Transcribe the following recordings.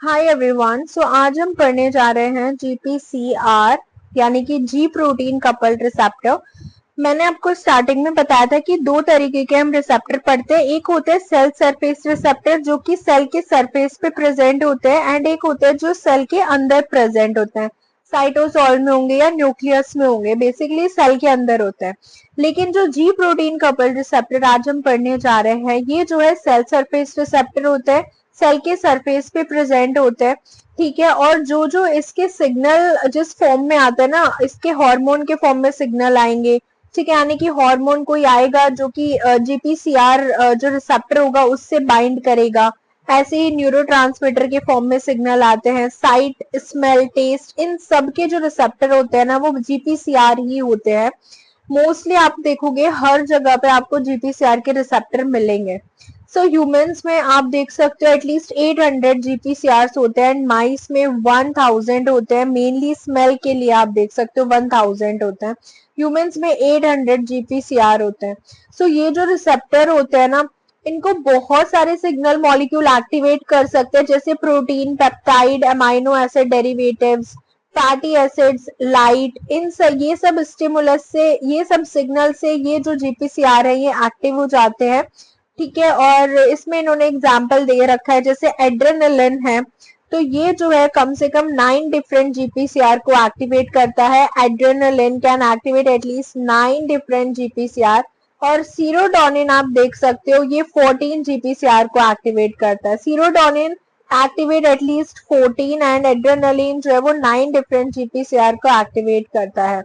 Hi everyone. सो आज हम पढ़ने जा रहे हैं जीपीसीआर यानी कि जी प्रोटीन कपल्ड रिसेप्टर। मैंने आपको स्टार्टिंग में बताया था कि दो तरीके के हम रिसेप्टर पढ़ते हैं। एक होते हैं सेल सरफेस रिसेप्टर जो कि सेल के सरफेस पे प्रेजेंट होते हैं, एंड एक होते हैं जो सेल के अंदर प्रेजेंट होते हैं, साइटोसोल में होंगे या न्यूक्लियस में होंगे, बेसिकली सेल के अंदर होते हैं। लेकिन जो जी प्रोटीन कपल्ड रिसेप्टर आज हम पढ़ने जा रहे हैं, ये जो है सेल सरफेस रिसेप्टर होते हैं, सेल के सरफेस पे प्रेजेंट होते हैं। ठीक है, और जो जो इसके सिग्नल जिस फॉर्म में आते हैं ना, इसके हार्मोन के फॉर्म में सिग्नल आएंगे। ठीक है, यानी कि हार्मोन कोई आएगा जो कि जीपीसीआर जो रिसेप्टर होगा उससे बाइंड करेगा। ऐसे ही न्यूरोट्रांसमीटर के फॉर्म में सिग्नल आते हैं। साइट, स्मेल, टेस्ट, इन सब के जो रिसेप्टर होते हैं ना, वो जीपीसीआर ही होते हैं। मोस्टली आप देखोगे हर जगह पे आपको जीपीसीआर के रिसेप्टर मिलेंगे। सो ह्यूमंस में आप देख सकते हो एटलीस्ट 800 जीपीसीआर होते हैं, एंड माइस में 1000 होते हैं। मेनली स्मेल के लिए आप देख सकते हो 1000 होते हैं। ह्यूमंस में 800 जीपीसीआर होते हैं। सो ये जो रिसेप्टर होते हैं ना, इनको बहुत सारे सिग्नल मॉलिक्यूल एक्टिवेट कर सकते हैं, जैसे protein, peptide, amino acid derivatives, fatty acids, light, ये सब स्टिमुलस से, ये सब सिग्नल से ये जो जीपीसीआर है ये एक्टिव हो जाते हैं। ठीक है, और इसमें इन्होंने एग्जाम्पल दे रखा है, जैसे एड्रेनलिन है, तो ये जो है कम से कम 9 डिफरेंट जीपीसीआर को एक्टिवेट करता है। Adrenaline can activate at least 9 different GPCR. और सीरोटोनिन आप देख सकते हो, ये 14 जीपीसीआर को एक्टिवेट करता है। Serotonin activate at least 14, and adrenaline जो है वो 9 डिफरेंट जीपीसीआर को एक्टिवेट करता है।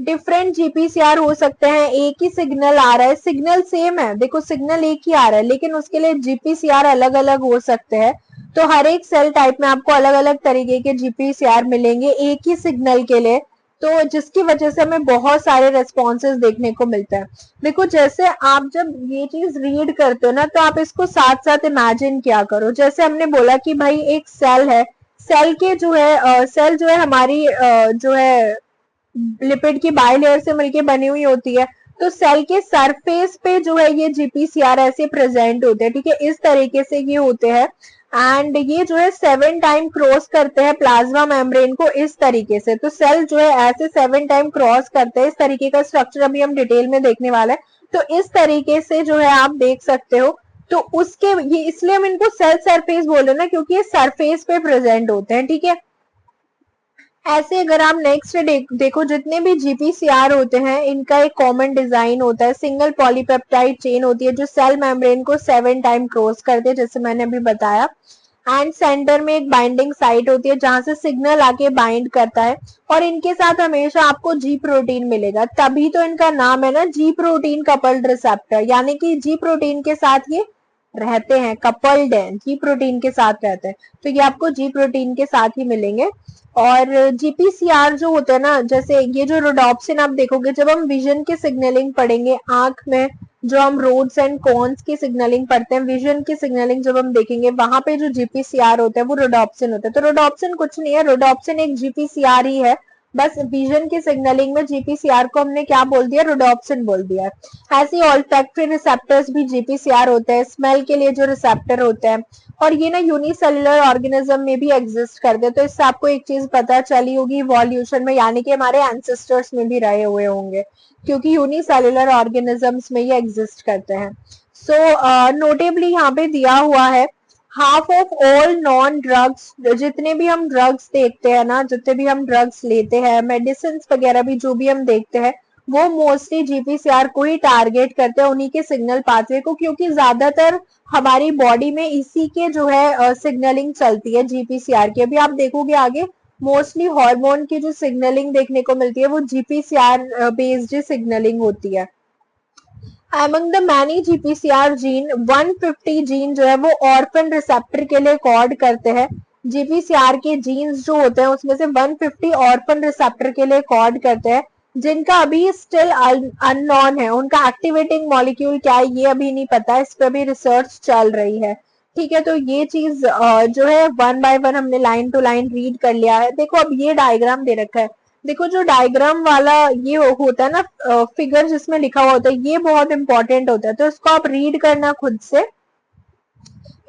डिफरेंट जीपीसीआर हो सकते हैं, एक ही सिग्नल आ रहा है, सिग्नल सेम है, देखो सिग्नल एक ही आ रहा है, लेकिन उसके लिए जीपीसीआर अलग अलग हो सकते हैं। तो हर एक सेल टाइप में आपको अलग अलग तरीके के जीपीसीआर मिलेंगे एक ही सिग्नल के लिए, तो जिसकी वजह से हमें बहुत सारे रेस्पॉन्सेज देखने को मिलते हैं। देखो जैसे आप जब ये चीज रीड करते हो ना, तो आप इसको साथ साथ इमेजिन क्या करो। जैसे हमने बोला कि भाई एक सेल है, सेल के जो है सेल जो है हमारी जो है लिपिड की बाइलेयर से मिलके बनी हुई होती है। तो सेल के सरफेस पे जो है ये जीपीसीआर ऐसे प्रेजेंट होते हैं। ठीक है, इस तरीके से ये होते हैं, एंड ये जो है 7 टाइम क्रॉस करते हैं प्लाज्मा मेम्ब्रेन को इस तरीके से। तो सेल जो है ऐसे 7 टाइम क्रॉस करते हैं, इस तरीके का स्ट्रक्चर अभी हम डिटेल में देखने वाले हैं। तो इस तरीके से जो है आप देख सकते हो। तो उसके ये इसलिए हम इनको सेल सरफेस बोल रहे हैं ना, क्योंकि ये सरफेस पे प्रेजेंट होते हैं। ठीक है, ऐसे अगर आप नेक्स्ट देखो, जितने भी जीपीसीआर होते हैं इनका एक कॉमन डिजाइन होता है। सिंगल पॉलीपेप्टाइड चेन होती है जो सेल मेम्ब्रेन को 7 टाइम क्रॉस करते हैं, जैसे मैंने अभी बताया। एंड सेंटर में एक बाइंडिंग साइट होती है जहां से सिग्नल आके बाइंड करता है, और इनके साथ हमेशा आपको जी प्रोटीन मिलेगा, तभी तो इनका नाम है ना जी प्रोटीन कपल्ड रिसेप्टर, यानी कि जी प्रोटीन के साथ ये रहते हैं, कपल्ड है, जी प्रोटीन के साथ रहते हैं। तो ये आपको जी प्रोटीन के साथ ही मिलेंगे। और जीपीसीआर जो होते हैं ना, जैसे ये जो रोडोप्सिन आप देखोगे, जब हम विजन की सिग्नलिंग पढ़ेंगे आंख में, जो हम रोड्स एंड कॉन्स की सिग्नलिंग पढ़ते हैं, विजन की सिग्नलिंग जब हम देखेंगे, वहां पे जो जीपीसीआर होता है वो रोडोप्सिन होता है। तो रोडोप्सिन कुछ नहीं है, रोडोप्सिन एक जीपीसीआर ही है, बस विजन की सिग्नलिंग में जीपीसीआर को हमने क्या बोल दिया, रोडोप्सिन बोल दिया है। ऐसे ऑल्फैक्टरी रिसेप्टर्स भी जीपीसीआर होते हैं, स्मेल के लिए जो रिसेप्टर होते हैं, और ये ना यूनिसेलुलर ऑर्गेनिज्म में भी एग्जिस्ट करते हैं। तो इससे आपको एक चीज पता चली होगी इवोल्यूशन में, यानी कि हमारे एंसेस्टर्स में भी रहे हुए होंगे, क्योंकि यूनिसेलुलर ऑर्गेनिजम्स में ये एग्जिस्ट करते हैं। सो नोटेबली यहाँ पे दिया हुआ है, half of all non drugs, जितने भी हम ड्रग्स देखते हैं ना, जितने भी हम ड्रग्स लेते हैं, मेडिसिन वगैरह भी जो भी हम देखते हैं, वो मोस्टली जीपीसीआर को ही टारगेट करते हैं, उन्हीं के सिग्नल पाथवे को, क्योंकि ज्यादातर हमारी बॉडी में इसी के जो है सिग्नलिंग चलती है जीपीसीआर की। अभी आप देखोगे आगे मोस्टली हार्मोन की जो सिग्नलिंग देखने को मिलती है वो जीपीसीआर बेस्ड सिग्नलिंग होती है। Among the many GPCR gene, 150 gene जो है वो ऑर्फन रिसेप्टर के लिए कोड करते हैं। जीपीसीआर के जीन्स जो होते हैं उसमें से 150 ऑर्फन रिसेप्टर के लिए कोड करते हैं, जिनका अभी स्टिल अननोन है। उनका एक्टिवेटिंग मॉलिक्यूल क्या है ये अभी नहीं पता, इस पर भी रिसर्च चल रही है। ठीक है, तो ये चीज जो है वन बाय वन हमने लाइन टू लाइन रीड कर लिया है। देखो अब ये डायग्राम दे रखा है, देखो जो डायग्राम वाला ये होता है ना फिगर जिसमें लिखा हुआ होता है, ये बहुत इंपॉर्टेंट होता है, तो इसको आप रीड करना खुद से।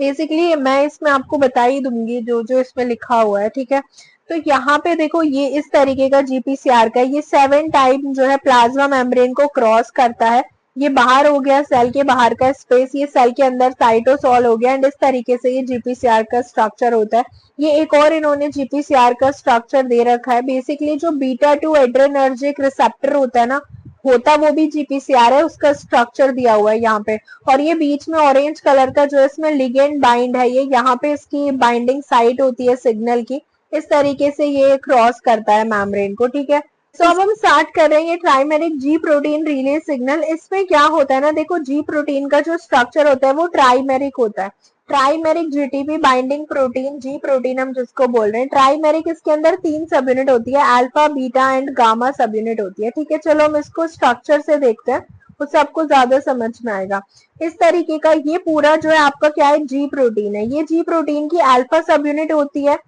बेसिकली मैं इसमें आपको बता ही दूंगी जो जो इसमें लिखा हुआ है, ठीक है। तो यहाँ पे देखो ये इस तरीके का जीपीसीआर का ये 7 टाइम जो है प्लाज्मा मेम्ब्रेन को क्रॉस करता है। ये बाहर हो गया सेल के बाहर का स्पेस, ये सेल के अंदर साइटोसॉल हो गया, एंड इस तरीके से ये जीपीसीआर का स्ट्रक्चर होता है। ये एक और इन्होंने जीपीसीआर का स्ट्रक्चर दे रखा है। बेसिकली जो बीटा 2 एड्रेनर्जिक रिसेप्टर होता है ना, होता वो भी जीपीसीआर है, उसका स्ट्रक्चर दिया हुआ है यहाँ पे। और ये बीच में ऑरेंज कलर का जो इसमें लिगेंड बाइंड है, ये यहाँ पे इसकी बाइंडिंग साइट होती है सिग्नल की। इस तरीके से ये क्रॉस करता है मेम्ब्रेन को, ठीक है। तो अब हम स्टार्ट कर रहे हैं ये ट्राइमेरिक जी प्रोटीन रिले सिग्नल। इसमें क्या होता है ना, देखो जी प्रोटीन का जो स्ट्रक्चर होता है वो ट्राइमेरिक होता है। ट्राइमेरिक जीटीपी बाइंडिंग प्रोटीन, जी प्रोटीन हम जिसको बोल रहे हैं ट्राइमेरिक, इसके अंदर 3 सब यूनिट होती है, अल्फा बीटा एंड गामा सब यूनिट होती है, ठीक है। चलो हम इसको स्ट्रक्चर से देखते हैं, उससे आपको ज्यादा समझ में आएगा। इस तरीके का ये पूरा जो है आपका क्या है, जी प्रोटीन है। ये जी प्रोटीन की अल्फा सब यूनिट होती है।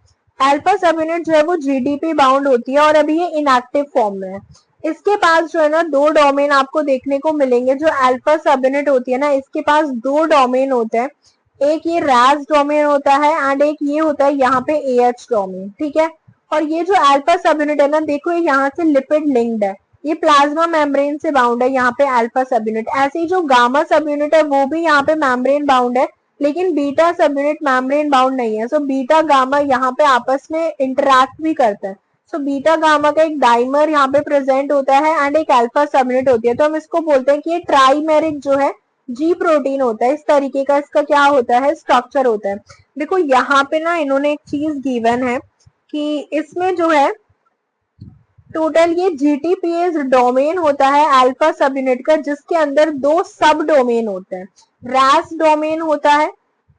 अल्फा सब यूनिट जो है वो जीडीपी बाउंड होती है और अभी ये इनएक्टिव फॉर्म में है। इसके पास जो है ना 2 डोमेन आपको देखने को मिलेंगे। जो अल्फा सब यूनिट होती है ना, इसके पास 2 डोमेन होते हैं। एक ये रैस डोमेन होता है एंड एक ये होता है यहाँ पे एएच डोमेन, ठीक है। और ये जो अल्फा सब यूनिट है ना, देखो ये यहाँ से लिपिड लिंक्ड है, ये प्लाज्मा मेम्ब्रेन से बाउंड है यहाँ पे अल्फा सब यूनिट। ऐसे ही जो गामा सब यूनिट है वो भी यहाँ पे मेम्ब्रेन बाउंड है, लेकिन बीटा सब यूनिट मेम्ब्रेन बाउंड नहीं है। सो बीटा गामा यहाँ पे आपस में इंटरैक्ट भी करते हैं। सो बीटा गामा का एक डाइमर यहाँ पे प्रेजेंट होता है एंड एक अल्फा सब यूनिट होती है। तो हम इसको बोलते हैं कि ये ट्राइमेरिक जो है जी प्रोटीन होता है। इस तरीके का इसका क्या होता है, स्ट्रक्चर होता है। देखो यहाँ पे ना इन्होंने एक चीज गिवन है कि इसमें जो है टोटल ये जीटीपीएस डोमेन होता है अल्फा सब यूनिट का, जिसके अंदर 2 सब डोमेन होते हैं। रैस डोमेन होता है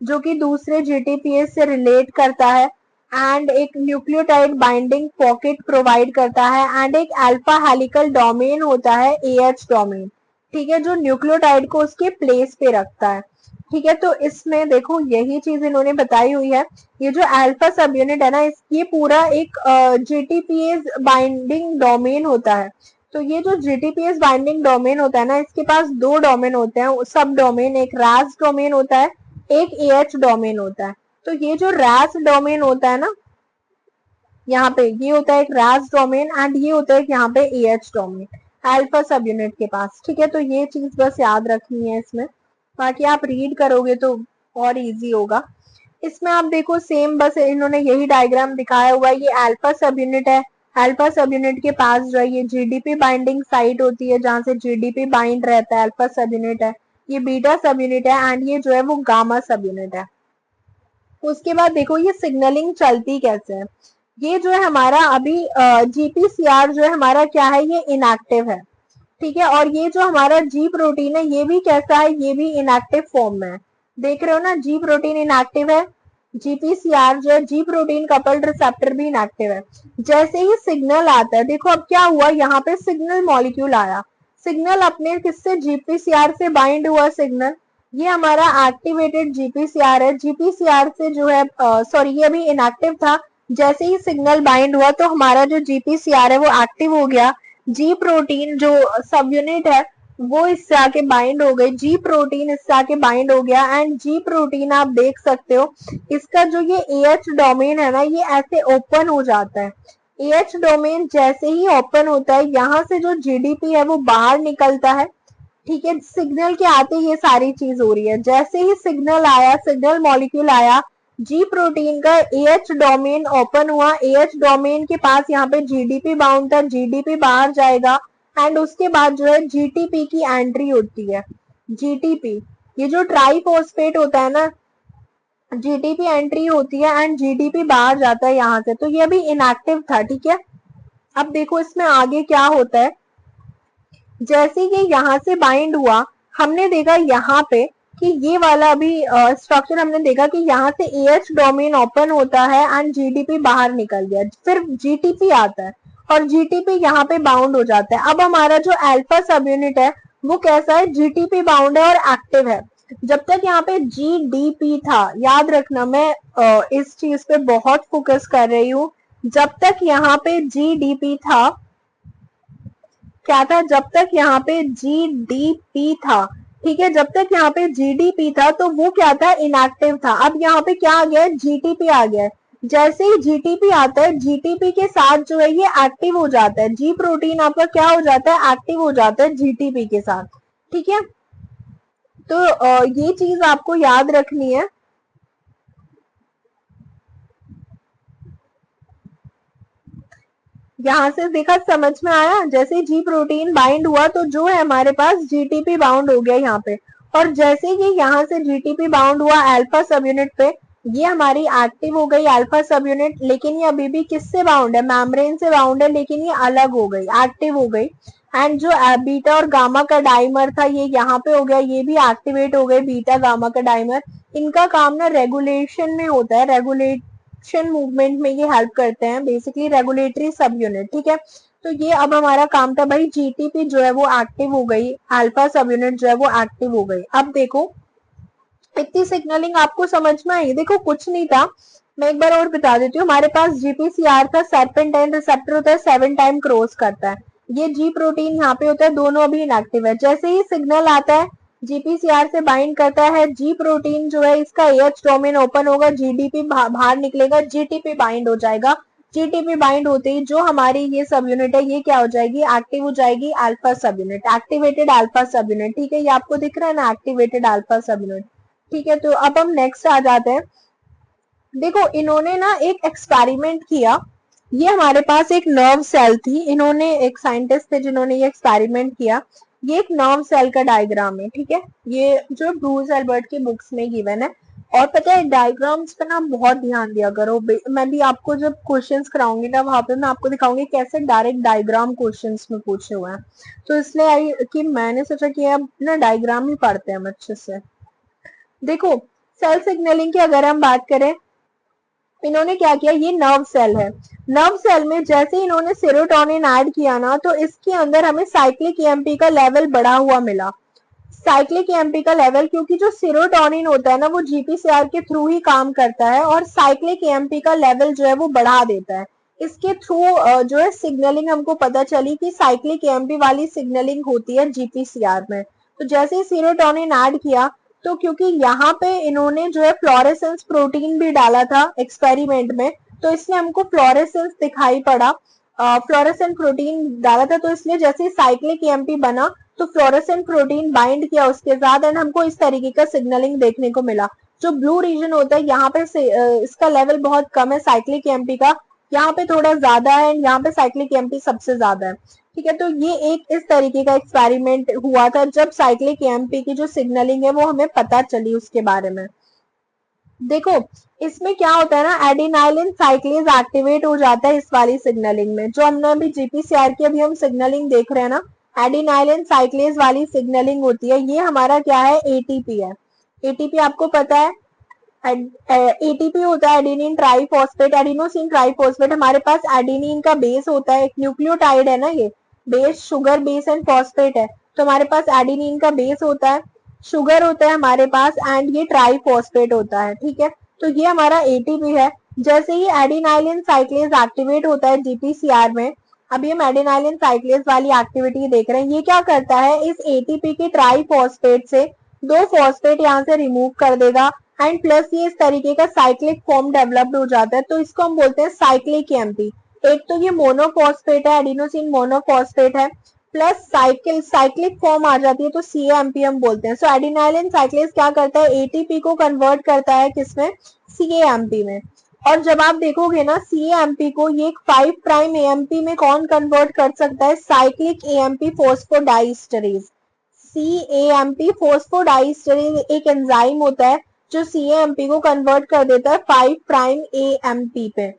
जो कि दूसरे जीटीपीएस से रिलेट करता है एंड एक न्यूक्लियोटाइड बाइंडिंग पॉकेट प्रोवाइड करता है, एंड एक अल्फा हेलिकल डोमेन होता है एएच डोमेन, ठीक है, जो न्यूक्लियोटाइड को उसके प्लेस पे रखता है, ठीक है। तो इसमें देखो यही चीज इन्होंने बताई हुई है। ये जो अल्फा सब यूनिट है ना, ये पूरा एक जीटीपीएस बाइंडिंग डोमेन होता है। तो ये जो जीटीपीएस बाइंडिंग डोमेन होता है ना, इसके पास 2 डोमेन होते हैं सब डोमेन, एक रैस डोमेन होता है, एक एएच डोमेन होता है। तो ये जो रैस डोमेन होता है ना, यहाँ पे ये होता है एक रैस डोमेन एंड ये होता है यहाँ पे एएच डोमेन अल्फा सब यूनिट के पास, ठीक है। तो ये चीज बस याद रखनी है इसमें, बाकी आप रीड करोगे तो और इजी होगा। इसमें आप देखो सेम बस इन्होंने यही डायग्राम दिखाया हुआ है। ये अल्फा सब यूनिट है, अल्फा सब यूनिट के पास जो है ये जीडीपी बाइंडिंग साइट होती है जहां से जीडीपी बाइंड रहता है, अल्फा सब यूनिट है। ये बीटा सब यूनिट है एंड ये जो है वो गामा सब यूनिट है। उसके बाद देखो ये सिग्नलिंग चलती कैसे है। ये जो है हमारा अभी जीपीसीआर जो है हमारा क्या है, ये इनएक्टिव है, ठीक है। और ये जो हमारा जी प्रोटीन है ये भी कैसा है, ये भी इनएक्टिव फॉर्म में है। देख रहे हो ना, जी प्रोटीन इनएक्टिव है, जीपीसीआर जो है जी प्रोटीन कपल्ड रिसेप्टर भी इनएक्टिव है। जैसे ही सिग्नल आता है, देखो अब क्या हुआ, यहाँ पे सिग्नल मॉलिक्यूल आया, सिग्नल अपने किससे, जीपीसीआर से बाइंड हुआ सिग्नल। ये हमारा एक्टिवेटेड जीपीसीआर है। जीपीसीआर से जो है सॉरी ये अभी इनएक्टिव था, जैसे ही सिग्नल बाइंड हुआ तो हमारा जो जीपीसीआर है वो एक्टिव हो गया। जी प्रोटीन जो सब यूनिट है वो इससे आके बाइंड हो गई, जी प्रोटीन इससे आके बाइंड हो गया एंड जी प्रोटीन आप देख सकते हो इसका जो ये एएच डोमेन है ना, ये ऐसे ओपन हो जाता है। एएच डोमेन जैसे ही ओपन होता है, यहाँ से जो जीडीपी है वो बाहर निकलता है, ठीक है। सिग्नल के आते ये सारी चीज हो रही है। जैसे ही सिग्नल आया, सिग्नल मॉलिक्यूल आया, जी प्रोटीन का एएच डोमेन ओपन हुआ, एएच डोमेन के पास यहाँ पे जीडीपी बाउंड था, जीडीपी बाहर जाएगा एंड उसके बाद जो है जीटीपी की एंट्री होती है। जीटीपी ये जो ट्राइफॉस्फेट होता है ना, जीटीपी एंट्री होती है एंड जीडीपी बाहर जाता है यहाँ से। तो ये अभी इनएक्टिव था, ठीक है। अब देखो इसमें आगे क्या होता है। जैसे ये यहाँ से बाइंड हुआ, हमने देखा यहाँ पे कि ये वाला अभी स्ट्रक्चर हमने देखा कि यहाँ से एएच डोमेन ओपन होता है एंड जीडीपी बाहर निकल गया, फिर जीटीपी आता है और जीटीपी यहाँ पे बाउंड हो जाता है। अब हमारा जो अल्फा सब यूनिट है वो कैसा है, जीटीपी बाउंड है और एक्टिव है। जब तक यहाँ पे जीडीपी था, याद रखना मैं इस चीज पे बहुत फोकस कर रही हूँ, जब तक यहाँ पे जीडीपी था, क्या था, जब तक यहाँ पे जीडीपी था ठीक है। जब तक यहाँ पे जीडीपी था तो वो क्या था, इनएक्टिव था। अब यहाँ पे क्या आ गया है, जीटीपी आ गया है। जैसे ही जीटीपी आता है, जीटीपी के साथ जो है ये एक्टिव हो जाता है, जी प्रोटीन आपका क्या हो जाता है, एक्टिव हो जाता है जीटीपी के साथ। ठीक है, तो ये चीज आपको याद रखनी है। यहाँ से देखा, समझ में आया, जैसे जी प्रोटीन बाइंड हुआ तो जो है हमारे पास जीटीपी बाउंड हो गया यहाँ पे। और जैसे ही यहाँ से जीटीपी बाउंड हुआ अल्फा सब यूनिट पे, ये हमारी एक्टिव हो गई अल्फा सब यूनिट, लेकिन ये अभी भी किससे बाउंड है, मेम्ब्रेन से बाउंड है, लेकिन ये अलग हो गई, एक्टिव हो गई। एंड जो बीटा और गामा का डाइमर था ये यहाँ पे हो गया, ये भी एक्टिवेट हो गए, बीटा गामा का डाइमर। इनका काम ना रेगुलेशन में होता है, रेगुलेशन मूवमेंट में ये हेल्प करते हैं, बेसिकली रेगुलेटरी सब यूनिट। ठीक है, तो ये अब हमारा काम था भाई, जीटीपी जो है वो एक्टिव हो गई, अल्फा सब यूनिट जो है वो एक्टिव हो गई। अब देखो इतनी सिग्नलिंग आपको समझ में आई, देखो कुछ नहीं था, मैं एक बार और बता देती हूँ। हमारे पास जीपीसीआर था, सर्पेंटाइन रिसेप्टर होता है, 7 टाइम क्रॉस करता है। ये जी प्रोटीन यहाँ पे होता है, दोनों अभी इनएक्टिव है। जैसे ही सिग्नल आता है जीपीसीआर से बाइंड करता है, जी प्रोटीन जो है इसका एच डोमेन ओपन होगा, जीडीपी बाहर निकलेगा, जीटीपी बाइंड हो जाएगा। जीटीपी बाइंड होते ही जो हमारी ये सब यूनिट है ये क्या हो जाएगी, एक्टिव हो जाएगी, अल्फा सब यूनिट, एक्टिवेटेड अल्फा सब यूनिट। ठीक है, ये आपको दिख रहा है ना, एक्टिवेटेड अल्फा सब यूनिट। ठीक है, तो अब हम नेक्स्ट आ जाते हैं। देखो इन्होंने ना एक एक्सपेरिमेंट किया, ये हमारे पास एक नर्व सेल थी, इन्होंने एक साइंटिस्ट थे जिन्होंने ये एक्सपेरिमेंट किया। ये एक नर्व सेल का डायग्राम है। ठीक है, ये जो ब्रूस एल्बर्ट की बुक्स में गिवन है। और पता है डायग्राम्स पे ना बहुत ध्यान दिया करो, मैं भी आपको जब क्वेश्चंस कराऊंगी ना वहां पे मैं आपको दिखाऊंगी कैसे डायरेक्ट डायग्राम क्वेश्चंस में पूछे हुए हैं। तो इसलिए कि मैंने सोचा कि अब ना डायग्राम ही पढ़ते हैं हम अच्छे से। देखो सेल सिग्नलिंग की अगर हम बात करें, इन्होंने क्या किया, ये नर्व सेल है, नर्व सेल में जैसे इन्होंने सेरोटोनिन ऐड किया ना तो इसके अंदर हमें साइक्लिक ईएमपी का लेवल बढ़ा हुआ मिला। साइक्लिक ईएमपी का लेवल, क्योंकि जो सेरोटोनिन होता है ना वो जीपीसीआर के थ्रू ही काम करता है और साइक्लिक ईएमपी का लेवल जो है वो बढ़ा देता है। इसके थ्रू जो है सिग्नलिंग हमको पता चली कि साइक्लिक ईएमपी वाली सिग्नलिंग होती है जीपीसीआर में। तो जैसे ही सेरोटोनिन ऐड किया तो क्योंकि यहाँ पे इन्होंने जो है फ्लोरेसेंस प्रोटीन भी डाला था एक्सपेरिमेंट में, तो इसलिए हमको फ्लोरेसेंस दिखाई पड़ा, फ्लोरेसेंट प्रोटीन डाला था, तो इसलिए जैसे साइक्लिक ईएमपी बना तो फ्लोरेसेंट प्रोटीन बाइंड किया उसके साथ एंड हमको इस तरीके का सिग्नलिंग देखने को मिला। जो ब्लू रीजन होता है यहाँ पे इसका लेवल बहुत कम है साइक्लिक ईएमपी का, यहाँ पे थोड़ा ज्यादा है एंड यहाँ पे साइक्लिक ईएमपी सबसे ज्यादा है। ठीक है, तो ये एक इस तरीके का एक्सपेरिमेंट हुआ था जब साइक्लिक ईएमपी की जो सिग्नलिंग है वो हमें पता चली उसके बारे में। देखो इसमें क्या होता है ना, एडिनाइलिन साइक्लेज एक्टिवेट हो जाता है इस वाली सिग्नलिंग में, जो हमने अभी जीपीसीआर की अभी हम सिग्नलिंग देख रहे हैं ना, एडिनाइलिन साइक्लेज वाली सिग्नलिंग होती है। ये हमारा क्या है, एटीपी है। एटीपी आपको पता है, एटीपी होता है एडेनिन ट्राइफॉस्फेट, एडिनोसिन ट्राइफॉस्फेट। हमारे पास एडेनिन का बेस होता है, एक न्यूक्लियोटाइड है ना, ये base sugar base and phosphate है, तो हमारे पास एडेनिन का बेस होता है, शुगर होता है हमारे पास एंड ये ट्राइफॉस्फेट होता है। ठीक है, तो ये हमारा एटीपी है। जैसे ही एडिनाइलिन साइक्लेज एक्टिवेट होता है जीपीसीआर में, अभी हम एडिनाइलिन साइक्लेज वाली एक्टिविटी देख रहे हैं, ये क्या करता है, इस एटीपी के ट्राइफॉस्फेट से 2 फॉस्फेट यहाँ से रिमूव कर देगा एंड प्लस ये इस तरीके का साइक्लिक फॉर्म डेवलप्ड हो जाता है, तो इसको हम बोलते हैं साइक्लिक ईएमपी। एक तो ये मोनोफॉस्फेट है, एडिनोसिन मोनोफॉस्फेट है, प्लस साइक्लिक फॉर्म आ जाती है तो सीएएमपी हम बोलते हैं। सो एडिनाइलिन साइक्लेज क्या करता है, एटीपी को कन्वर्ट करता है किसमें, सीएएमपी में। और जब आप देखोगे ना सीएएमपी को, ये 5 प्राइम एएमपी में कौन कन्वर्ट कर सकता है, साइक्लिक एएमपी फोस्फोडाइस्टरेज। सीएएमपी फोस्फोडाइस्टरेज एक एंजाइम होता है जो सीएएमपी को कन्वर्ट कर देता है 5 प्राइम एएमपी पे।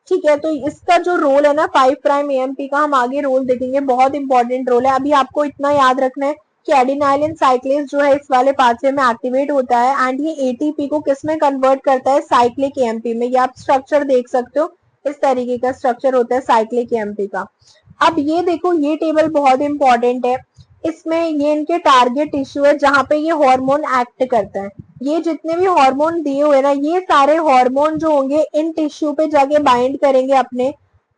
ठीक है, तो इसका जो रोल है ना 5 प्राइम एएमपी का, हम आगे रोल देखेंगे, बहुत इंपॉर्टेंट रोल है। अभी आपको इतना याद रखना है कि एडिनाइलिन साइक्लेज जो है इस वाले पाथवे में एक्टिवेट होता है एंड ये एटीपी को किस में कन्वर्ट करता है, साइक्लिक एएमपी में। ये आप स्ट्रक्चर देख सकते हो, इस तरीके का स्ट्रक्चर होता है साइक्लिक एएमपी का। अब ये देखो ये टेबल बहुत इंपॉर्टेंट है, इसमें ये इनके टारगेट टिश्यू है जहां पे ये हार्मोन एक्ट करता है। ये जितने भी हार्मोन दिए हुए ना, ये सारे हार्मोन जो होंगे इन टिश्यू पे जाके बाइंड करेंगे अपने,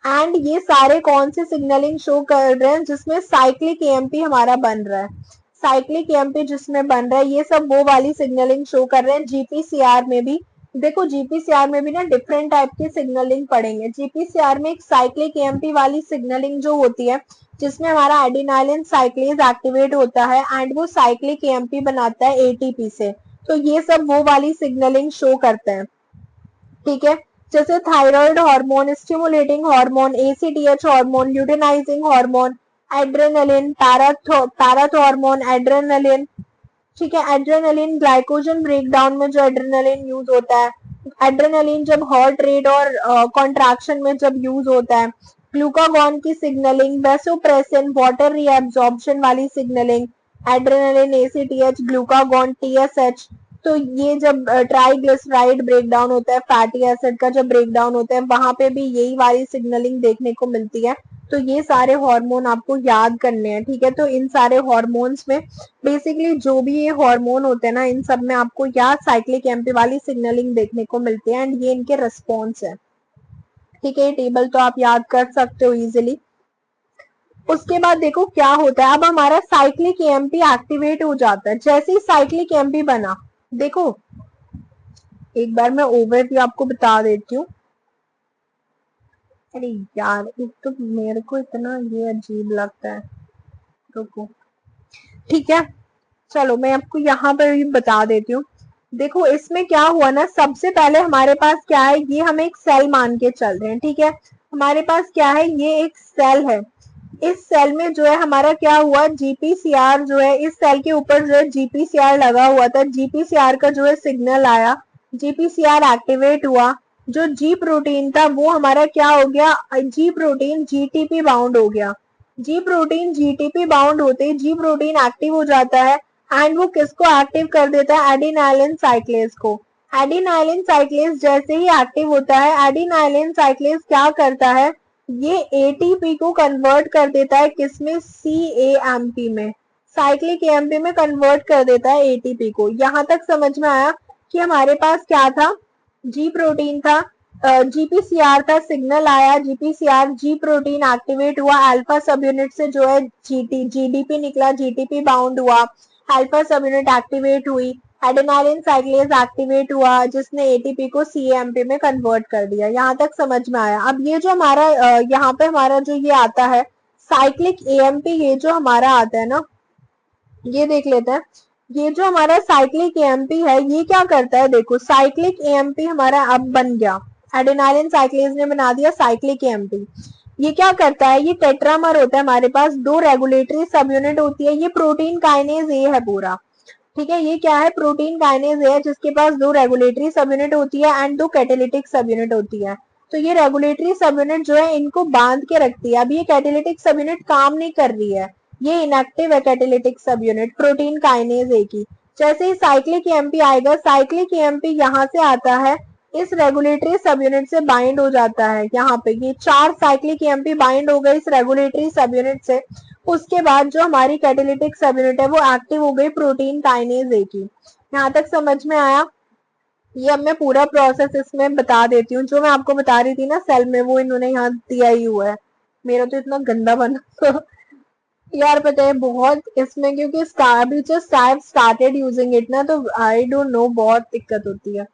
एंड ये सारे कौन से सिग्नलिंग शो कर रहे हैं, जिसमें साइक्लिक एएमपी हमारा बन रहा है। साइक्लिक एएमपी जिसमें बन रहा है, ये सब वो वाली सिग्नलिंग शो कर रहे हैं। जीपीसीआर में भी देखो, जीपीसीआर में भी ना डिफरेंट टाइप की सिग्नलिंग पढ़ेंगे। जीपीसीआर में एक साइक्लिक एएमपी वाली सिग्नलिंग जो होती है, जिसमें हमारा एडिनाइलिन साइक्लेज एक्टिवेट होता है एंड वो साइक्लिक एएमपी बनाता है एटीपी से। तो ये सब वो वाली सिग्नलिंग शो करते हैं, ठीक है। जैसे thyroid hormone, stimulating hormone, ACTH hormone, luteinizing hormone, adrenaline, पैराथ hormone, adrenaline, ठीक है। एड्रेनलिन ग्लाइकोजन ब्रेकडाउन में जो एड्रेनलिन यूज होता है, एड्रेनलिन जब हार्ट रेट और कॉन्ट्रैक्शन में जब यूज होता है। ग्लूकागॉन की सिग्नलिंग, वेसोप्रेसिन, वाटर रीएब्जॉर्प्शन वाली signalling, adrenaline, ACTH, glucagon, TSH. तो ये जब ट्राइग्लिसराइड ब्रेकडाउन होता है, फैटी एसिड का जब ब्रेकडाउन होता है, वहां पे भी यही वाली सिग्नलिंग देखने को मिलती है। तो ये सारे हार्मोन आपको याद करने हैं, ठीक है। तो इन सारे हार्मोन्स में बेसिकली जो भी ये हार्मोन होते हैं ना, इन सब में आपको या साइक्लिक एएमपी वाली सिग्नलिंग देखने को मिलती है एंड ये इनके रिस्पॉन्स है, ठीक है। टेबल तो आप याद कर सकते हो इजिली। उसके बाद देखो क्या होता है, अब हमारा साइक्लिक एएमपी एक्टिवेट हो जाता है। जैसे ही साइक्लिक एएमपी बना, देखो एक बार मैं ओवरव्यू आपको बता देती हूँ। अरे यार, एक तो मेरे को इतना ये अजीब लगता है, रुको, ठीक है। चलो मैं आपको यहाँ पर भी बता देती हूँ। देखो इसमें क्या हुआ ना, सबसे पहले हमारे पास क्या है, ये हम एक सेल मान के चल रहे हैं, ठीक है। हमारे पास क्या है, ये एक सेल है। इस सेल में जो है हमारा क्या हुआ, जीपीसीआर जो है, इस सेल के ऊपर जो है जीपीसीआर लगा हुआ था। जीपीसीआर का जो है सिग्नल आया, जीपीसीआर एक्टिवेट हुआ। जो जी प्रोटीन था वो हमारा क्या हो गया, जी प्रोटीन जीटीपी बाउंड हो गया। जी प्रोटीन जीटीपी बाउंड होते ही जी प्रोटीन एक्टिव हो जाता है एंड वो किसको एक्टिव कर देता है, एडिनाइलिन साइक्लेज को। एडिनाइलिन साइक्लेज जैसे ही एक्टिव होता है, एडिनाइलिन साइक्लेज क्या करता है, ये एटीपी को कन्वर्ट कर देता है किसमें, सीएएमपी में, साइक्लिक एएमपी में कन्वर्ट कर देता है एटीपी को। यहां तक समझ में आया कि हमारे पास क्या था, जी प्रोटीन था, जीपीसीआर था, सिग्नल आया, जीपीसीआर, जी प्रोटीन एक्टिवेट हुआ, अल्फा सब यूनिट से जो है जीडीपी निकला, जीटीपी बाउंड हुआ, अल्फा सब यूनिट एक्टिवेट हुई, एडेनाइलिन साइक्लेज एक्टिवेट हुआ जिसने एटीपी को सीएमपी में कन्वर्ट कर दिया। यहाँ तक समझ में आया। अब ये जो हमारा यहाँ पे हमारा जो ये आता है साइक्लिक एएमपी, ये जो हमारा आता है ना, ये देख लेते हैं। ये जो हमारा साइक्लिक एएमपी है, ये क्या करता है, देखो साइक्लिक एएमपी हमारा अब बन गया, एडेनाइलिन साइक्लेज ने बना दिया साइक्लिक एएमपी। ये क्या करता है, ये टेट्रामर होता है, हमारे पास दो रेगुलेटरी सब यूनिट होती है। ये प्रोटीन काइनेज ए है पूरा, ठीक है। ये क्या है, प्रोटीन काइनेज है जिसके पास दो रेगुलेटरी सब यूनिट होती है एंड दो कैटालिटिक सब यूनिट होती है। तो ये रेगुलेटरी सब यूनिट जो है इनको बांध के रखती है। अब ये कैटालिटिक सब यूनिट काम नहीं कर रही है, ये इनएक्टिव है कैटालिटिक सब यूनिट प्रोटीन काइनेज ए की। जैसे ही साइक्लिक एएमपी आएगा, साइक्लिक एएमपी यहाँ से आता है, इस रेगुलेटरी सब यूनिट से बाइंड हो जाता है। यहाँ पे ये चार साइक्लिक एएमपी बाइंड हो गए इस रेगुलेटरी सब यूनिट से। उसके बाद जो हमारी कैटालिटिक सब यूनिट है वो एक्टिव हो गई प्रोटीन काइनेज ए की। यहाँ तक समझ में आया। ये अब मैं पूरा प्रोसेस इसमें बता देती हूँ, जो मैं आपको बता रही थी ना सेल में, वो इन्होंने यहाँ दिया ही हुआ है। मेरा तो इतना गंदा बना यार पता है बहुत इसमें, क्योंकि अभी just I have started using it ना, तो आई डोंट नो, बहुत दिक्कत होती है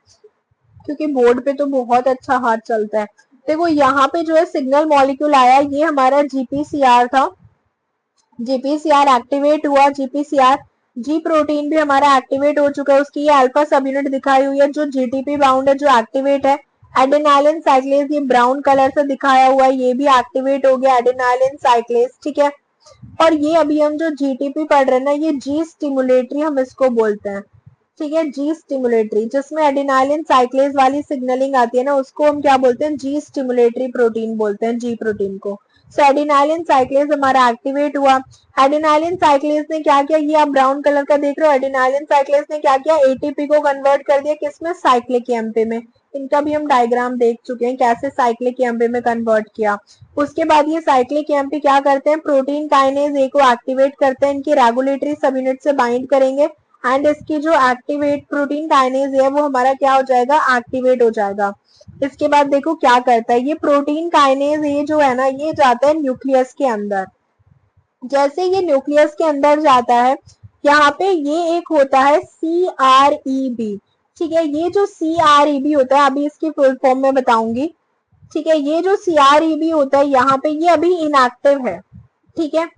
क्योंकि बोर्ड पे तो बहुत अच्छा हाथ चलता है। देखो यहाँ पे जो है सिग्नल मॉलिक्यूल आया, ये हमारा जीपीसीआर था, जीपीसीआर एक्टिवेट हुआ, जीपीसीआर, जी प्रोटीन भी हमारा एक्टिवेट हो चुका है, उसकी ये अल्फा सब यूनिट दिखाई हुई है जो जीटीपी बाउंड है, जो एक्टिवेट है। एडेनाइलिन साइक्लेज ये ब्राउन कलर से दिखाया हुआ है, ये भी एक्टिवेट हो गया एडेनाइलिन साइक्लेज, ठीक है। और ये अभी हम जो जीटीपी पढ़ रहे हैं ना, ये जी स्टिमुलेटरी हम इसको बोलते हैं, ठीक है। जी स्टिमुलेटरी, जिसमें एडिनाइलिन साइक्लेज वाली सिग्नलिंग आती है ना, उसको हम क्या बोलते हैं, जी स्टिमुलेटरी प्रोटीन बोलते हैं, जी प्रोटीन को। सो एडिनाइलिन साइक्लेज हमारा एक्टिवेट हुआ। एडिनाइलिन साइक्लेज ने क्या किया, ये आप ब्राउन कलर का देख रहे हो, एडिनाइलिन साइक्लेज ने क्या किया, एटीपी को कन्वर्ट कर दिया किसमें, साइक्लिक एएमपी में। इनका भी हम डायग्राम देख चुके हैं कैसे साइक्लिक एएमपी में कन्वर्ट किया। उसके बाद ये साइक्लिक एएमपी क्या करते हैं, प्रोटीन काइनेज ए को एक्टिवेट करते हैं, इनकी रेगुलेटरी सब यूनिट से बाइंड करेंगे एंड इसकी जो एक्टिवेट प्रोटीन काइनेज है वो हमारा क्या हो जाएगा, एक्टिवेट हो जाएगा। इसके बाद देखो क्या करता है, ये प्रोटीन काइनेज ये जो है ना, ये जाता है न्यूक्लियस के अंदर। जैसे ये न्यूक्लियस के अंदर जाता है, यहाँ पे ये एक होता है CREB, ठीक है। ये जो CREB होता है, अभी इसकी फुल फॉर्म में बताऊंगी, ठीक है। ये जो CREB होता है यहाँ पे, ये अभी इनएक्टिव है, ठीक है।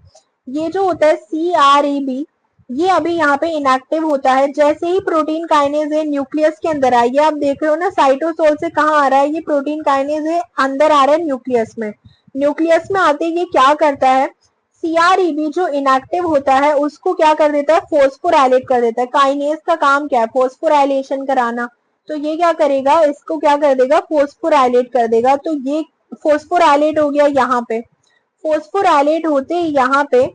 ये जो होता है CREB, ये अभी यहाँ पे इनएक्टिव होता है। जैसे ही प्रोटीन काइनेज है न्यूक्लियस के अंदर आई, आप देख रहे हो ना साइटोसोल से कहाँ आ रहा है, ये प्रोटीन काइनेज है अंदर आ रहा है न्यूक्लियस में। न्यूक्लियस में आते ये क्या करता है, CREB जो इनएक्टिव होता है उसको क्या कर देता है, फोस्फोराइलेट कर देता है। काइनेज का काम क्या है, फोस्फोराइलेशन कराना। तो ये क्या करेगा, इसको क्या कर देगा, फोस्फोराइलेट कर देगा। तो ये फोस्फोराइलेट हो गया यहाँ पे। फोस्फोराइलेट होते ही यहाँ पे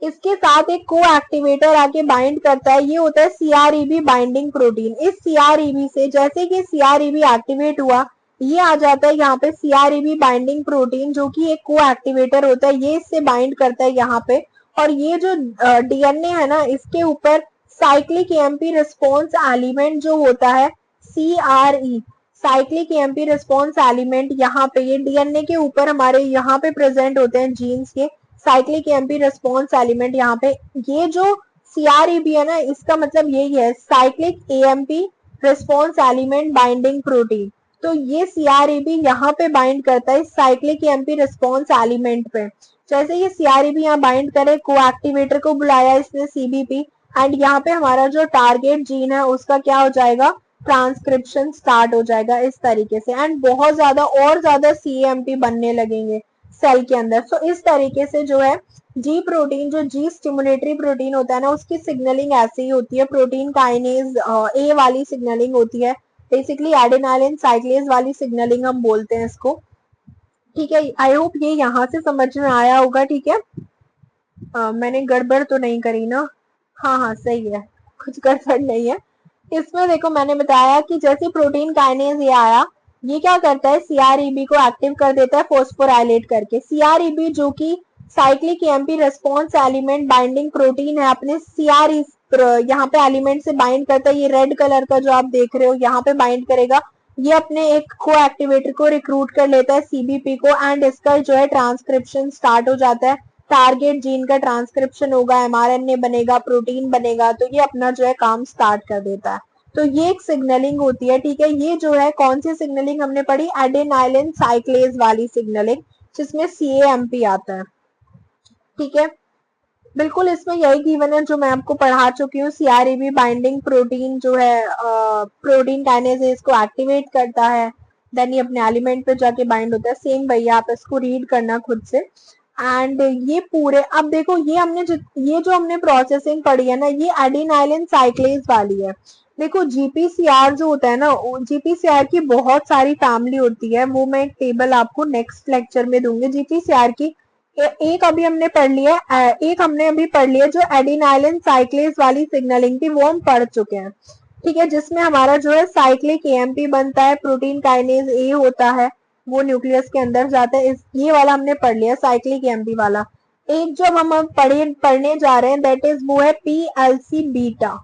इसके साथ एक को एक्टिवेटर आके बाइंड करता है, ये होता है CREB बाइंडिंग प्रोटीन। इस CREB से जैसे कि CREB एक्टिवेट हुआ, ये आ जाता है यहाँ पे CREB बाइंडिंग प्रोटीन, जो कि एक को एक्टिवेटर होता है, ये इससे बाइंड करता है यहाँ पे। और ये जो DNA है ना, इसके ऊपर साइक्लिक EMP रिस्पॉन्स एलिमेंट जो होता है CRE, cyclic EMP response element, यहाँ पे ये DNA के ऊपर हमारे यहाँ पे प्रेजेंट होते हैं जीन्स के साइक्लिक EMP रिस्पॉन्स एलिमेंट। यहाँ पे ये जो CREB है ना, इसका मतलब यही है, cyclic EMP response element binding protein. तो ये CREB यहाँ पे बाइंड करता है साइक्लिक EMP रिस्पॉन्स एलिमेंट पे। जैसे ये CREB यहाँ बाइंड करे, कोएक्टिवेटर को बुलाया इसने CBP, एंड यहाँ पे हमारा जो टारगेट जीन है उसका क्या हो जाएगा, ट्रांसक्रिप्शन स्टार्ट हो जाएगा इस तरीके से। एंड बहुत ज्यादा और ज्यादा CAMP बनने लगेंगे सेल के अंदर। तो इस तरीके से जो है जी प्रोटीन, जो जी स्टिमुलेटरी प्रोटीन होता है ना, उसकी सिग्नलिंग ऐसी ही होती है। प्रोटीन काइनेज ए वाली सिग्नलिंग होती है, बेसिकली एडेनालिन साइक्लेज वाली सिग्नलिंग हम बोलते हैं इसको, ठीक है। आई होप ये यहाँ से समझ में आया होगा, ठीक है। मैंने गड़बड़ तो नहीं करी ना, हाँ हाँ सही है, कुछ गड़बड़ नहीं है इसमें। देखो मैंने बताया कि जैसे प्रोटीन काइनेज ये आया, ये क्या करता है, CREB को एक्टिव कर देता है फोस्फोराइलेट करके। CREB जो कि cyclic EMP response element binding protein है, अपने CRE यहाँ पे एलिमेंट से बाइंड करता है। ये रेड कलर का जो आप देख रहे हो यहाँ पे बाइंड करेगा, ये अपने एक को एक्टिवेटर को रिक्रूट कर लेता है CBP को, एंड इसका जो है ट्रांसक्रिप्शन स्टार्ट हो जाता है। टारगेट जीन का ट्रांसक्रिप्शन होगा, mRNA बनेगा, प्रोटीन बनेगा, तो ये अपना जो है काम स्टार्ट कर देता है। तो ये एक सिग्नलिंग होती है, ठीक है। ये जो है कौन सी सिग्नलिंग हमने पढ़ी, एडेनाइलिन साइक्लेज वाली सिग्नलिंग, जिसमें CAMP आता है, ठीक है। बिल्कुल इसमें यही गिवन है जो मैं आपको पढ़ा चुकी हूँ। CREB बाइंडिंग प्रोटीन जो है प्रोटीन काइनेज इसको एक्टिवेट करता है, देन ये अपने एलिमेंट पे जाके बाइंड होता है। सेम भैया आप इसको रीड करना खुद से। एंड ये पूरे, अब देखो ये हमने ये जो हमने प्रोसेसिंग पढ़ी है ना, ये एडेनाइलिन साइक्लेज वाली है। देखो GPCR जो होता है ना, GPCR की बहुत सारी फैमिली होती है, वो मैं एक टेबल आपको नेक्स्ट लेक्चर में दूंगी। GPCR की एक अभी हमने पढ़ लिया, एक हमने अभी पढ़ लिया जो एडेनाइलिन साइक्लेज वाली सिग्नलिंग थी, वो हम पढ़ चुके हैं, ठीक है। जिसमें हमारा जो है साइक्लिक EMP बनता है, प्रोटीन काइनेज A होता है, वो न्यूक्लियस के अंदर जाता है। ये वाला हमने पढ़ लिया साइक्लिक EMP वाला। एक जो हम पढ़ने जा रहे हैं, दैट इज वो है PLC बीटा।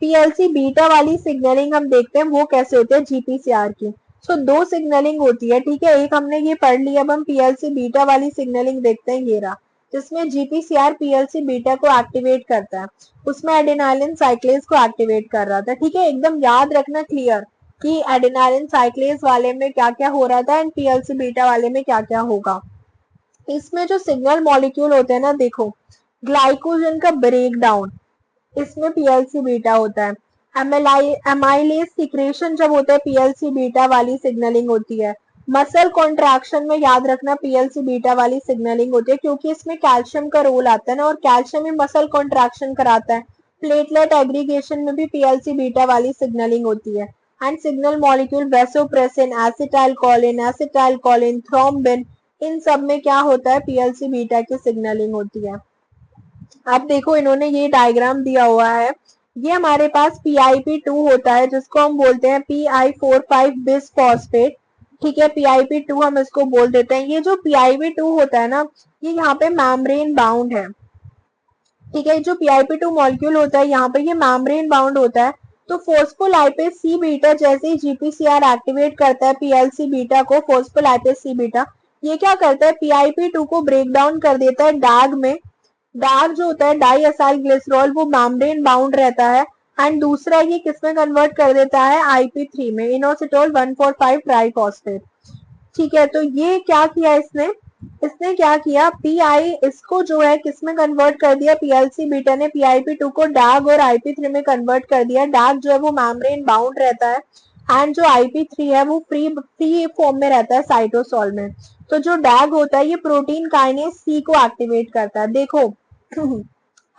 PLC बीटा वाली सिग्नलिंग हम देखते हैं वो कैसे होती है GPCR की। सो दो सिग्नलिंग होती है, ठीक है। एक हमने ये पढ़ लिया, अब हम PLC बीटा वाली सिग्नलिंग देखते हैं, ये रहा, जिसमें GPCR PLC बीटा को एक्टिवेट करता है। उसमें एडेनाइलिन साइक्लेज को एक्टिवेट कर रहा था, ठीक है। एकदम याद रखना क्लियर कि एडेनाइलिन साइक्लेज वाले में क्या क्या हो रहा था एंड PLC बीटा वाले में क्या क्या होगा। इसमें जो सिग्नल मॉलिक्यूल होते हैं ना, देखो ग्लाइकोजन का ब्रेक डाउन, इसमें PLC बीटा होता है। एमाइलेज सिक्रेशन जब होता है, PLC बीटा वाली सिग्नलिंग होती है। मसल कॉन्ट्रैक्शन में याद रखना PLC बीटा वाली सिग्नलिंग होती है, क्योंकि इसमें कैल्शियम का रोल आता है ना, और कैल्शियम ही मसल कॉन्ट्रैक्शन कराता है। प्लेटलेट एग्रीगेशन में भी PLC बीटा वाली सिग्नलिंग होती है। And signal molecule vasopressin, acetyl choline, thrombin, इन सब में क्या होता है, PLC बीटा की सिग्नलिंग होती है। अब देखो इन्होंने ये डायग्राम दिया हुआ है, ये हमारे पास PIP2 होता है, जिसको हम बोलते हैं PI45 बिसफॉस्फेट, ठीक है। PIP2 हम इसको बोल देते हैं। ये जो PIP2 होता है ना, ये यहाँ पे मेम्ब्रेन बाउंड है, ठीक है। जो PIP2 मॉलिक्यूल होता है यहाँ पे, ये मेम्ब्रेन बाउंड होता है। तो फोस्फोलाइपेज सी बीटा जैसे ही GPCR एक्टिवेट करता है PLC बीटा को, फोस्फोलाइपेज सी बीटा, ये क्या करता है, PIP2 को ब्रेक डाउन कर देता है डैग में, डार्क जो होता है डाई असाइल ग्लिसरॉल वो मेम्ब्रेन बाउंड रहता है, एंड दूसरा ये किसमें कन्वर्ट कर देता है, IP3 में, इनोसिटोल 145 ट्राइफॉस्फेट। ठीक है, तो ये क्या किया इसने, इसने क्या किया, पीआई इसको जो है किसमें कन्वर्ट कर दिया, पीएलसी बीटा ने PIP2 को डैग और IP3 में कन्वर्ट कर दिया। डैग जो है वो मेम्ब्रेन बाउंड रहता है, एंड जो IP3 है वो फ्री फॉर्म में रहता है साइटोसॉल में। तो जो डैग होता है ये प्रोटीन काइनेज सी को एक्टिवेट करता है। देखो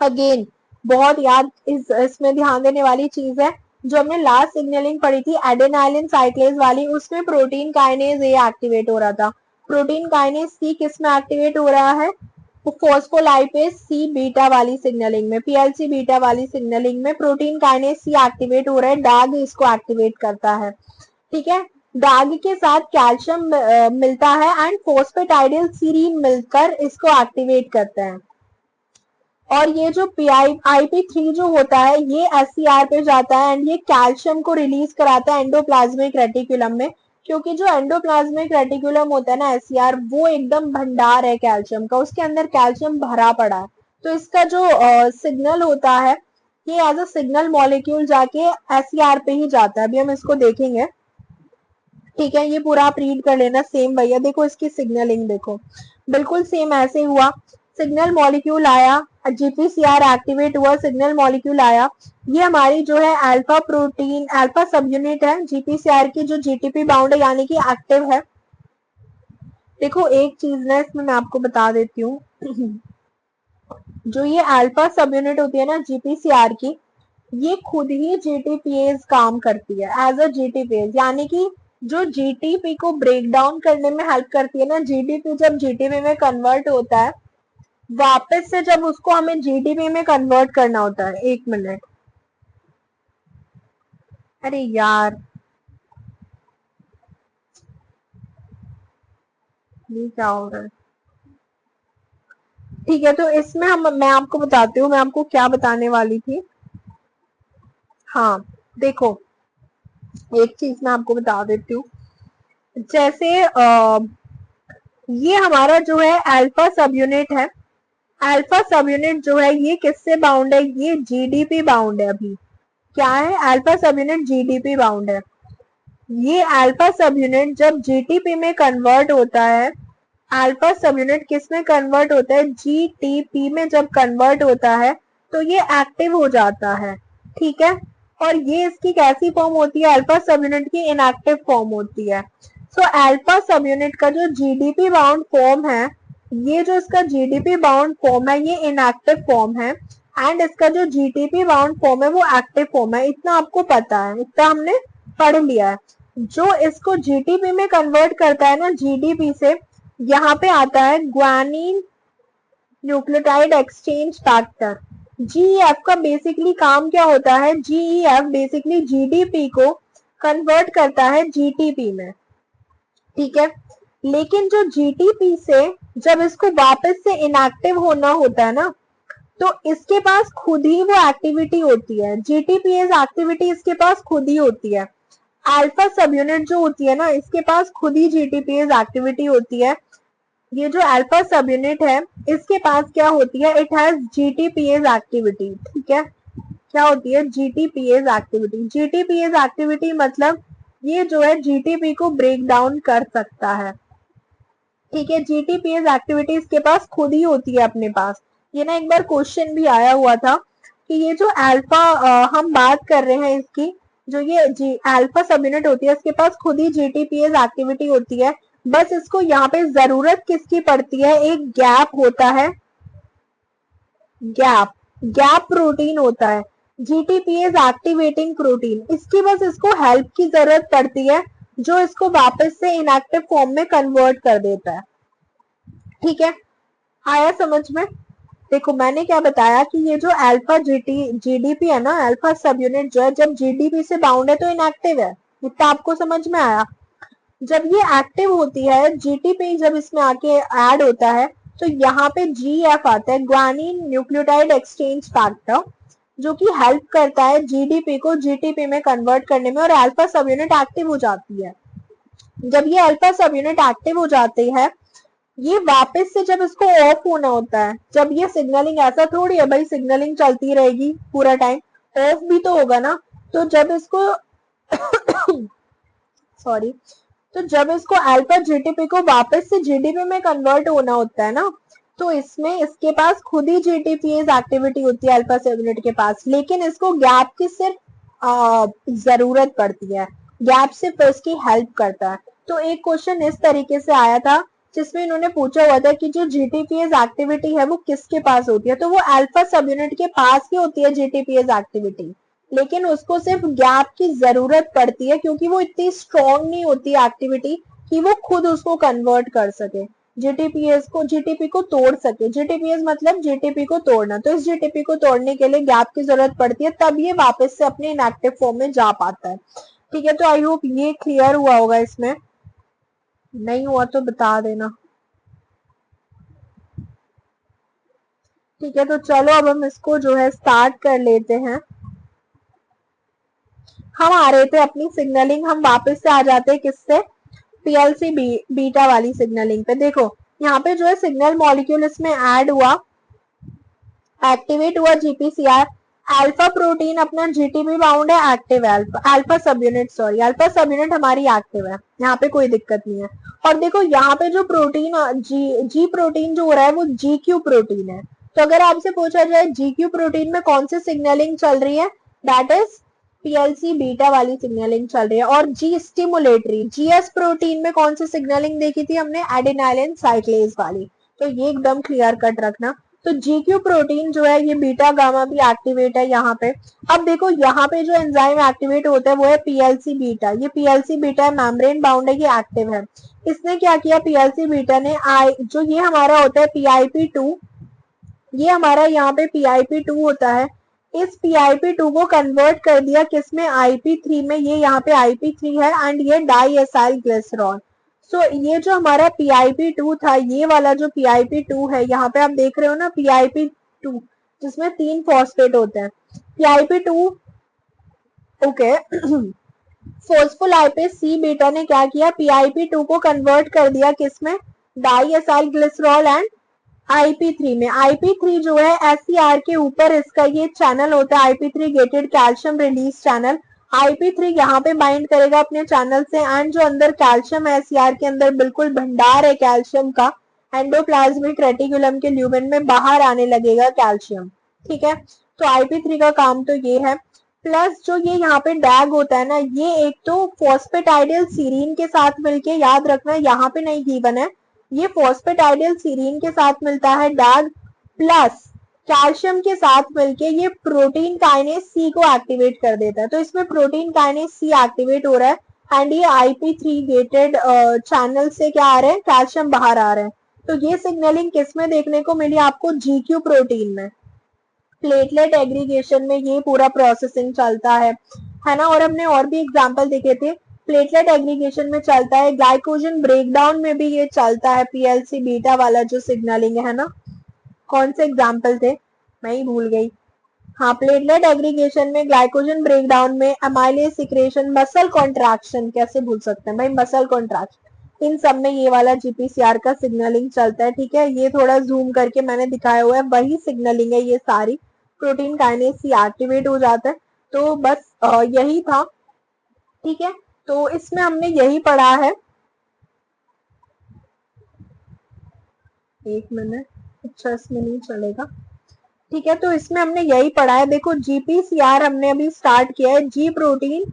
अगेन बहुत याद इसमें ध्यान देने वाली चीज है, जो हमने लास्ट सिग्नलिंग पढ़ी थी एडेनाइलिन साइक्लेज वाली, उसमें प्रोटीन काइनेज ए एक्टिवेट हो रहा था। प्रोटीन काइनेज सी किस में एक्टिवेट हो रहा है, फोस्फोलाइपेज सी बीटा वाली सिग्नलिंग में, पीएलसी बीटा वाली सिग्नलिंग में प्रोटीन काइनेज सी एक्टिवेट हो रहा है, डाग इसको एक्टिवेट करता है। ठीक है, डाग के साथ कैल्शियम मिलता है एंड फोस्फेटाइडिल सीरीन मिलकर इसको एक्टिवेट करते हैं। और ये जो IP3 जो होता है ये SCR पे जाता है एंड ये कैल्शियम को रिलीज कराता है एंडोप्लाज्मिक रेटिकुलम में, क्योंकि जो एंडोप्लाज्मिक रेटिकुलम होता है ना SCR, वो एकदम भंडार है कैल्शियम का, उसके अंदर कैल्शियम भरा पड़ा है। तो इसका जो सिग्नल होता है ये एज अ सिग्नल मॉलिक्यूल जाके SCR पे ही जाता है। अभी हम इसको देखेंगे। ठीक है, ये पूरा आप रीड कर लेना। सेम भैया देखो इसकी सिग्नलिंग देखो, बिल्कुल सेम ऐसे हुआ। सिग्नल मॉलिक्यूल आया, GPCR एक्टिवेट हुआ, सिग्नल मॉलिक्यूल आया। ये हमारी जो है अल्फा प्रोटीन अल्फा सब यूनिट है GPCR की, जो GTP बाउंड है यानी कि एक्टिव है। देखो एक चीज ना इसमें मैं आपको बता देती हूँ जो ये अल्फा सब यूनिट होती है ना GPCR की, ये खुद ही GTPase काम करती है एज अ GTPase, यानी कि जो GTP को ब्रेक डाउन करने में हेल्प करती है ना, GTP जब GTP में कन्वर्ट होता है, वापस से जब उसको हमें GTP में कन्वर्ट करना होता है, एक मिनट, अरे यार ये क्या हो रहा है। ठीक है, तो इसमें मैं आपको बताती हूँ, मैं आपको क्या बताने वाली थी। हाँ देखो एक चीज मैं आपको बता देती हूँ, जैसे ये हमारा जो है अल्फा सब यूनिट है, अल्फा सब यूनिट जो है ये किससे बाउंड है, ये GDP बाउंड है। अभी क्या है, अल्फा सब यूनिट GDP बाउंड है। ये अल्फा सब यूनिट जब GTP में कन्वर्ट होता है, अल्फा सब यूनिट किस में कन्वर्ट होता है, GTP में जब कन्वर्ट होता है तो ये एक्टिव हो जाता है। ठीक है, और ये इसकी कैसी फॉर्म होती है, अल्फा सब यूनिट की इनएक्टिव फॉर्म होती है। सो अल्फा सब यूनिट का जो GDP बाउंड फॉर्म है, ये जो इसका GDP बाउंड फॉर्म है ये इनएक्टिव फॉर्म है, एंड इसका जो GTP बाउंड फॉर्म है वो एक्टिव फॉर्म है। इतना आपको पता है, इतना हमने पढ़ लिया है। जो इसको GTP में कन्वर्ट करता है ना GDP से, यहाँ पे आता है guanine nucleotide exchange factor. GEF का बेसिकली काम क्या होता है, GEF बेसिकली GDP को कन्वर्ट करता है GTP में। ठीक है, लेकिन जो GTP से जब इसको वापस से इनएक्टिव होना होता है ना, तो इसके पास खुद ही वो एक्टिविटी होती है, GTPase एक्टिविटी इसके पास खुद ही होती है। अल्फा सब यूनिट जो होती है ना, इसके पास खुद ही GTPase एक्टिविटी होती है। ये जो अल्फा सब यूनिट है इसके पास क्या होती है, इट हैज GTPase एक्टिविटी। ठीक है, क्या होती है, GTPase एक्टिविटी। GTPase एक्टिविटी मतलब ये जो है GTP को ब्रेक डाउन कर सकता है। ठीक है, GTPase एक्टिविटी इसके पास खुद ही होती है अपने पास। ये ना एक बार क्वेश्चन भी आया हुआ था कि ये जो अल्फा हम बात कर रहे हैं इसकी, जो ये अल्फा सब यूनिट होती है इसके पास खुद ही GTPase एक्टिविटी होती है, बस इसको यहाँ पे जरूरत किसकी पड़ती है, एक गैप होता है, गैप प्रोटीन होता है, GTPase एक्टिवेटिंग प्रोटीन, इसकी बस इसको हेल्प की जरूरत पड़ती है, जो इसको वापस से इनएक्टिव फॉर्म में कन्वर्ट कर देता है। ठीक है, आया समझ में। देखो मैंने क्या बताया कि ये जो अल्फा GDP है ना, अल्फा सब यूनिट जो है जब GDP से बाउंड है तो इनएक्टिव है, इतना आपको समझ में आया। जब ये एक्टिव होती है, GTP जब इसमें आके ऐड होता है तो यहाँ पे GF आता है, ग्वानिन न्यूक्लियोटाइड एक्सचेंज फैक्टर, जो कि हेल्प करता है GDP को GTP में कन्वर्ट करने में, और अल्फा सब यूनिट एक्टिव हो जाती है। जब ये अल्फा सब यूनिट एक्टिव हो जाती है ये वापस से जब इसको ऑफ होना होता है, जब ये सिग्नलिंग, ऐसा थोड़ी है भाई सिग्नलिंग चलती रहेगी पूरा टाइम, ऑफ भी तो होगा ना। तो जब इसको सॉरी, तो जब इसको अल्फा जीटीपी को वापस से जीडीपी में कन्वर्ट होना होता है ना, तो इसमें इसके पास खुद ही जीटीपीएस एक्टिविटी होती है अल्फा सबयूनिट के पास, लेकिन इसको गैप की सिर्फ जरूरत पड़ती है, गैप सिर्फ इसकी हेल्प करता है। तो एक क्वेश्चन इस तरीके से आया था जिसमें इन्होंने पूछा हुआ था कि जो जीटीपीएस एक्टिविटी है वो किसके पास होती है, तो वो अल्फा सबयूनिट के पास ही होती है जीटीपीएस एक्टिविटी, लेकिन उसको सिर्फ गैप की जरूरत पड़ती है क्योंकि वो इतनी स्ट्रॉन्ग नहीं होती एक्टिविटी कि वो खुद उसको कन्वर्ट कर सके, जीटीपीएस को, जीटीपी को तोड़ सके। जीटीपीएस मतलब जीटीपी को तोड़ना, तो इस जीटीपी को तोड़ने के लिए गैप की जरूरत पड़ती है, तब ये वापस से अपने इनएक्टिव फॉर्म में जा पाता है। ठीक है, तो आई होप ये क्लियर हुआ होगा, इसमें नहीं हुआ तो बता देना। ठीक है, तो चलो अब हम इसको जो है स्टार्ट कर लेते हैं। हम आ रहे थे अपनी सिग्नलिंग, हम वापस से आ जाते हैं किससे, पीएलसी बीटा वाली सिग्नलिंग पे। देखो यहाँ पे जो है सिग्नल मॉलिक्यूल इसमें ऐड हुआ, एक्टिवेट हुआ जीपीसीआर, अल्फा प्रोटीन अपना जीटीपी बाउंड है, एक्टिव है, अल्फा सब यूनिट, सॉरी अल्फा सब यूनिट हमारी एक्टिव है, यहाँ पे कोई दिक्कत नहीं है। और देखो यहाँ पे जो प्रोटीन जी प्रोटीन जो हो रहा है वो जी क्यू प्रोटीन है। तो अगर आपसे पूछा जाए जी क्यू प्रोटीन में कौन सी सिग्नलिंग चल रही है, दैट इज पीएलसी बीटा वाली सिग्नलिंग चल रही है। और जी स्टिमुलेटरी, जीएस प्रोटीन में कौन सी सिग्नलिंग देखी थी हमने, एडेनाइलिन साइक्लेज वाली। तो ये एकदम क्लियर कट रखना। तो जीक्यू प्रोटीन जो है ये बीटा गामा भी एक्टिवेट है यहाँ पे। अब देखो यहाँ पे जो एंजाइम एक्टिवेट होता है वो है पीएलसी बीटा, ये पीएलसी बीटा है, मेम्ब्रेन बाउंड है, ये एक्टिव है। इसने क्या किया, पीएलसी बीटा ने जो ये हमारा होता है पीआईपी2, ये हमारा यहाँ पे पीआईपी2 होता है, इस पीआईपी2 को कन्वर्ट कर दिया किसमें, आईपी3 में। ये यहाँ पे आईपी3 है एंड ये डाई एसाइल ग्लिसरॉल। सो ये जो हमारा पीआईपी2 था, ये वाला जो पीआईपी2 है, यहाँ पे आप देख रहे हो ना पीआईपी2, जिसमें 3 फॉस्फेट होते हैं, पीआईपी2, ओके। फोस्फोलाइपेज सी बीटा ने क्या किया, पीआईपी2 को कन्वर्ट कर दिया किसमें, डाई एसाइल ग्लिसरॉल एंड आईपी3 में। आईपी3 जो है एससीआर के ऊपर इसका ये चैनल होता है, आईपी3 गेटेड कैल्शियम रिलीज चैनल। आईपी3 यहाँ पे बाइंड करेगा अपने चैनल से एंड जो अंदर कैल्शियम है एससीआर के अंदर बिल्कुल भंडार है कैल्शियम का, एंडोप्लाज्मिक रेटिकुलम के ल्यूमेन में बाहर आने लगेगा कैल्शियम। ठीक है, तो आईपी3 का काम तो ये है। प्लस जो ये यहाँ पे डैग होता है ना, ये एक तो फॉस्फेटाइडिल सीरीन के साथ मिलके, याद रखना यहाँ पे नहीं गिवन है, ये फॉस्फेटाइडिल सीरीन के साथ मिलता है डैग, प्लस कैल्शियम के साथ मिलके ये प्रोटीन काइनेज सी को एक्टिवेट कर देता है। तो इसमें प्रोटीन काइनेज सी एक्टिवेट हो रहा है एंड ये आईपी3 गेटेड चैनल से क्या आ रहे हैं, कैल्शियम बाहर आ रहे हैं। तो ये सिग्नलिंग किस में देखने को मिली आपको, जीक्यू प्रोटीन में, प्लेटलेट एग्रीगेशन में ये पूरा प्रोसेसिंग चलता है ना। और हमने और भी एग्जांपल देखे थे, प्लेटलेट एग्रीगेशन में चलता है, ग्लाइकोजन ब्रेकडाउन में भी ये चलता है, पीएलसी बीटा वाला जो सिग्नलिंग है ना। कौन से एग्जांपल थे, मैं ही भूल गई। हाँ, प्लेटलेट एग्रीगेशन में, ग्लाइकोजन ब्रेकडाउन में, अमाइलेज सिक्रेशन, मसल कॉन्ट्रैक्शन, कैसे भूल सकते हैं भाई मसल कॉन्ट्रैक्शन, इन सब में ये वाला जीपीसीआर का सिग्नलिंग चलता है। ठीक है, ये थोड़ा जूम करके मैंने दिखाया हुआ है, वही सिग्नलिंग है ये सारी, प्रोटीन काइनेज सी एक्टिवेट हो जाता है। तो बस यही था। ठीक है, तो इसमें हमने यही पढ़ा है, एक मिनट, अच्छा इसमें नहीं चलेगा। ठीक है, तो इसमें हमने यही पढ़ा है। देखो जीपीसीआर हमने अभी स्टार्ट किया है, जी प्रोटीन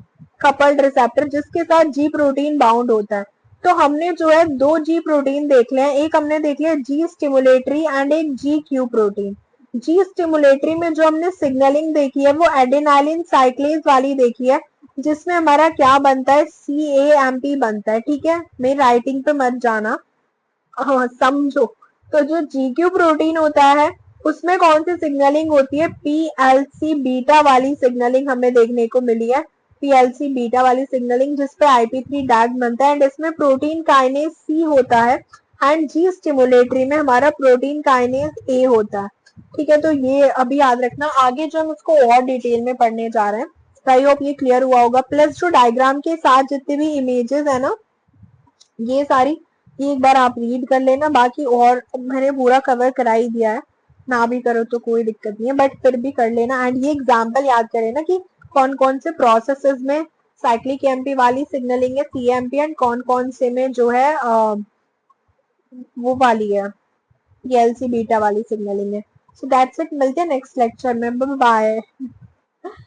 कपल्ड रिसेप्टर, जिसके साथ जी प्रोटीन बाउंड होता है। तो हमने जो है 2 जी प्रोटीन देख लिया, एक हमने देख लिया जी स्टिमुलेटरी एंड एक जी क्यू प्रोटीन। जी स्टिमुलेटरी में जो हमने सिग्नलिंग देखी है वो एडेनाइलिन साइक्लेज वाली देखी है, जिसमें हमारा क्या बनता है, CAMP बनता है। ठीक है, मेरी राइटिंग पे मत जाना, हाँ समझो। तो जो जीक्यू प्रोटीन होता है उसमें कौन सी सिग्नलिंग होती है, पीएलसी बीटा वाली सिग्नलिंग हमें देखने को मिली है, पीएलसी बीटा वाली सिग्नलिंग जिसपे आईपी3 डैग बनता है एंड इसमें प्रोटीन काइनेज सी होता है एंड जी स्टिमुलेटरी में हमारा प्रोटीन काइनेज ए होता है। ठीक है, तो ये अभी याद रखना, आगे जो हम उसको और डिटेल में पढ़ने जा रहे हैं। आई होप ये क्लियर हुआ होगा। प्लस जो डायग्राम के साथ जितने भी इमेजेस है ना, ये सारी ये एक बार आप रीड कर लेना, बाकी और मैंने पूरा कवर करा ही दिया है, ना भी करो तो कोई दिक्कत नहीं है, बट फिर भी कर लेना। एंड ये एग्जाम्पल याद करें ना कि कौन कौन से प्रोसेसेस में साइक्लिक एमपी वाली सिग्नलिंग है सीएमपी, एंड कौन कौन से में जो है वो वाली है ये एलसी बीटा वाली सिग्नलिंग है। सो दैट्स इट, मिलते हैं नेक्स्ट लेक्चर में, बाय बाय।